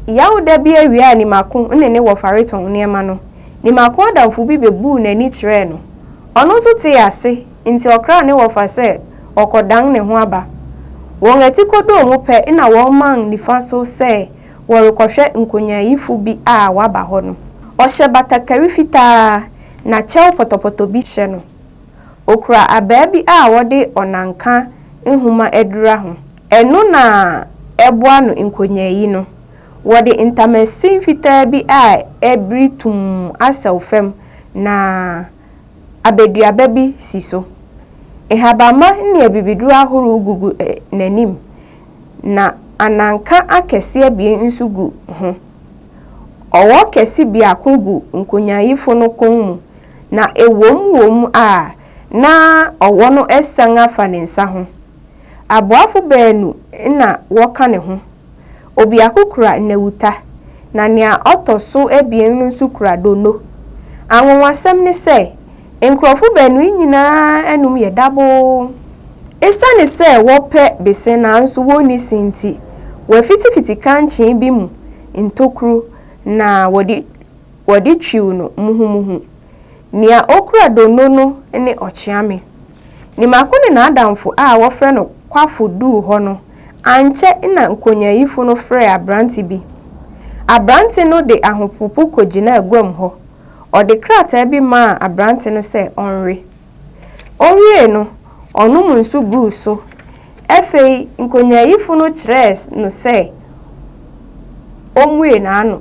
yawo da bi awia ni mako ne wofare ton niema no ni mako adamfo bi bebu na ni kire no ono so te ase nti okra ne wofa se okodan ne ho aba won atikodo mu pe na won man nifa so se worekwohwe nkonyayifu bi a waba ho no ohye batakari fita na chew potopoto bi hye no okura ababi a wode onanka nhuma edura ho eno na eboa no nkonyayi no wode intamasin fita bi a ebritum aselfem na abeduaba bi siso ehabama ne abibidu ahoro gugu nanim na ananka akese bie nsugu ho owo kese bia akogu nkonyayifo no konmu na ewom a na owo no esan afa ne nsa ho aboafo baanu na woka ne ho obi akukura nawuta na nia otoso ebien no nsukura dono anwonwasem ne se enkrofo baanu nyina enum ye dabo esane se wope bese na nso woni sinti wafiti kanchi bi mu ntokru na wodi twiu no muhumuhu nia okura dono no ne ochiame ni makone na adamfo a wofre no kwafo du ho no anche na nkonyayifo no frɛ abranti bi abranti no de ahopopo kogina agwam ho ode krata bi ma abranti no se onwe no onum nsu gu so efei nkonyayifo no kyerɛs no se omwe na ano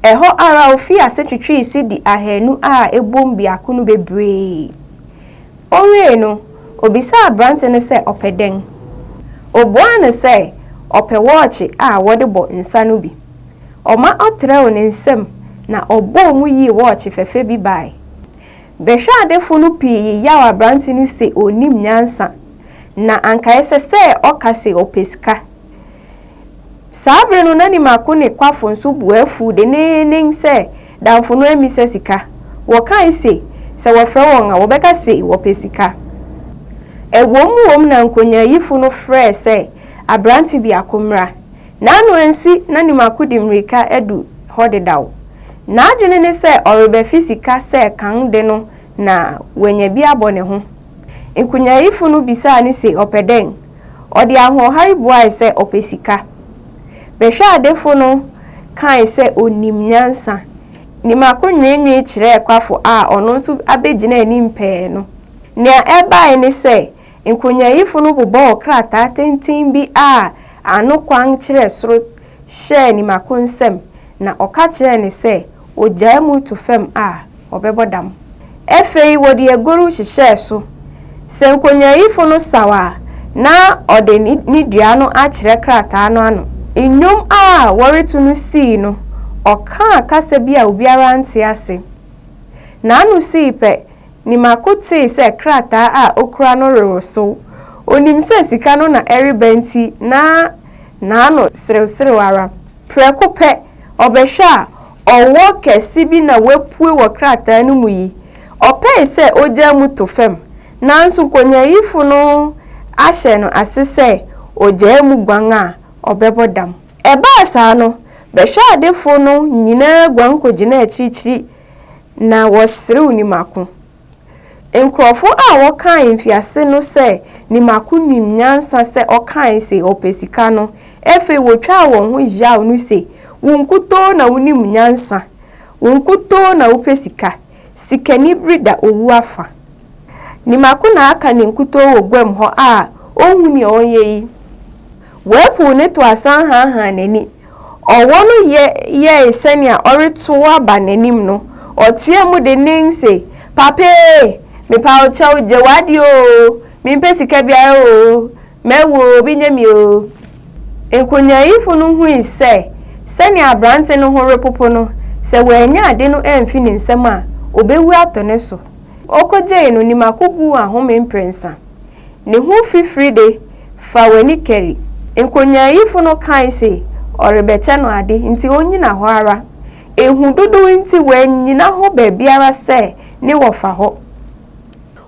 eho ara ofi asetwetwe isi di ahanu a ebombi akunu bebre onwe no obisa abranti no se opeden obuane se ope watch a wode bo nsa no bi oma otrew ne nsem na obo mu yi watch fefe bi bai behwa adefo no pii ya wa branti no se onim nyansa na anka ese se okase opeska sabre no nani makone kwafo nso buafu de ne se danfo no emise sika wo kan se wofre won a wo beka se opesika ewom na nkonyayifo no frɛ se abranti bi akomra na no ansi na ni makudi mrika edu hodedaw na adwene ne se orebe fisika se kan de no na wanya bi abone ho nkonyayifo no bisa ni se opeden ode aho hariboa se opesika behwa adefo no kan se onimnyansa ni makonwenwe kire kwafo a ono nso abegina anim pɛ no nia eba ni se nkonyayifo no bobo krata tentin bi a ano kwan kire soro hye ni makonsem na oka kire ne se ogya mu to fam a obebodam efei wodi agoru hye so se nkonyayifo no sawa na ode ni dua no a kire krata no ano enyom a woretu no si no oka kasa bi a obiara nte ase na anu si pe ni makote se krata a okura no rewoso onim se sika no na eribenti na anu serew ara preko pe obehwa owo kesi bi na wepue wo krata no mu yi ope se ogya mu to fam nanso nkonyayifo no ahye no asese ogya mu gwan a obebodam eba asa no behwa adefo no nyina gwan kogina achichiri na wosrew ni mako enkrofo a wokan mfiase no se ni mako nim nyansa se okan se opesika no efe wotwa won ho yaw no se wonkuto na wonim nyansa wonkuto na opesika sikani brida owu afa ni mako na aka ni nkuto wogwam ho a ohuni onyeyi wefu ne to asan ha nani owo no ye senia oreto aba nanim no otie mu de nense pape me pa chawo jewadi o me pesika bia o mewo binyami o enkonyayifo no hu ise senia abrante no ho repopo no se wanya ade no emfi ne nsem a obewu atone so okoje no ni makogu ahome mprensa ne hu fifiri de fa wani keri enkonyayifo no kan se orebeche no ade nti onyina ho ara ehu dodo nti wanyina ho ba biara se ne wofa ho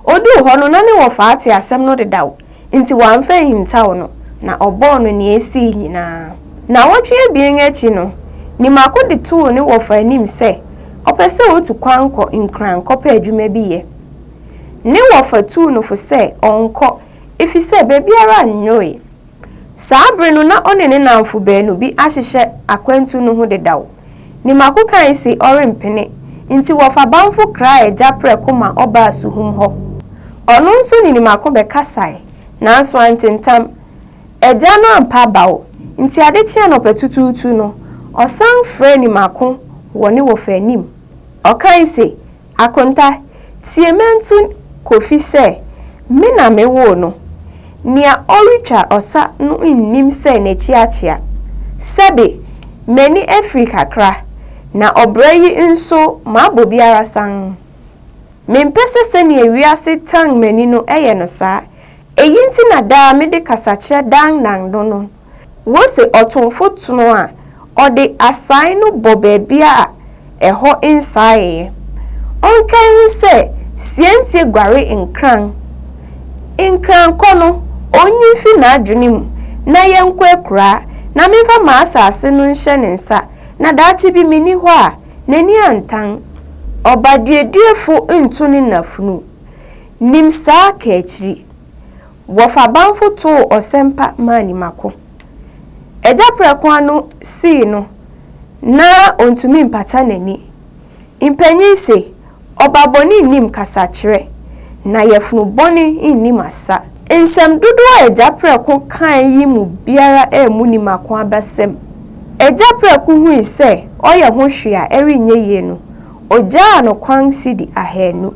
odu ho no na ne wofa ate asem no dedaw nti wamfa hintaw no na obo no ne esi nyina Na wotwe ebien echi no ni mako de to ne wofa anim se opese otu kwanko nkran kopa adwuma bi ye ne wofa tu no fo se onko efise bebiara nyoe Sabre no na one ne namfo baanu bi ahyehye akwantu no ho dedaw ni mako kan se orempene nti wofa banfo kra eja preko ma oba asuhum ho ono nso ni mako be kasai na anso antentam eja no ampa bawo nti ade chia no petututu no osan frɛ ni mako woni wofa anim okan se akonta tiementu kofi se me na mewo no nia oritwa osa no nnim se na chiachia sebe meni Africa kra na obrayi nso mabo biara san mempese se ne wiase tang mani no eye no saa eyinti na da me de kasachire dan nan do no wo se otonfo tuno a ode asai no bobebia eho inside onkan se sientie gware nkran kono onyi fi na adwenim na yenko ekura na memfa ma asase no nhye ne nsa na daachi bi mini ho a nani antan obadueduefo ntu ne nafunu nimsa ka akiri wofa banfo to osempa mani mako eja preko anu si no na ontumi mpata nani impanyin se Ɔba Bɔne nim kasachire na yefunu bɔne nnim asa ensem dodo a eja preko kan yi mu biara emu ni mako abasem eja preko hu ise oye ho hwe a erinye ye no oja no kwan sidi ahenu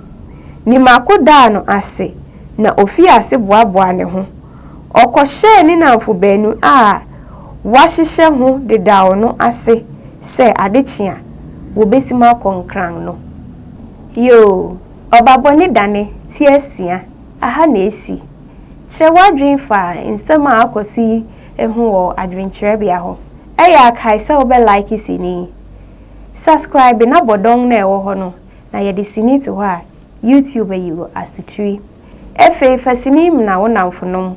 ni mako da no ase na ofi ase boaboa ne ho okohye ni namfo baanu a wahihye ho dedawo no ase se adechia wo besima konkran no yo Ɔba Bɔne Dane tiesia aha na esi kire wadwen fa nsem a akosi ehu wo adwenkyere bia ho eya kai se wo be like sini subscribe na bodon na ewo ho no na ye de sini to ho a YouTube ayiwo asutri efe fasini na wonamfonom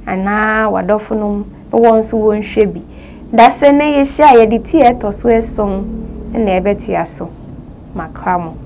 ana wadofonom no wonso wonhwe bi da se ne ye hia ye de tie to so eson na ebetua so makramo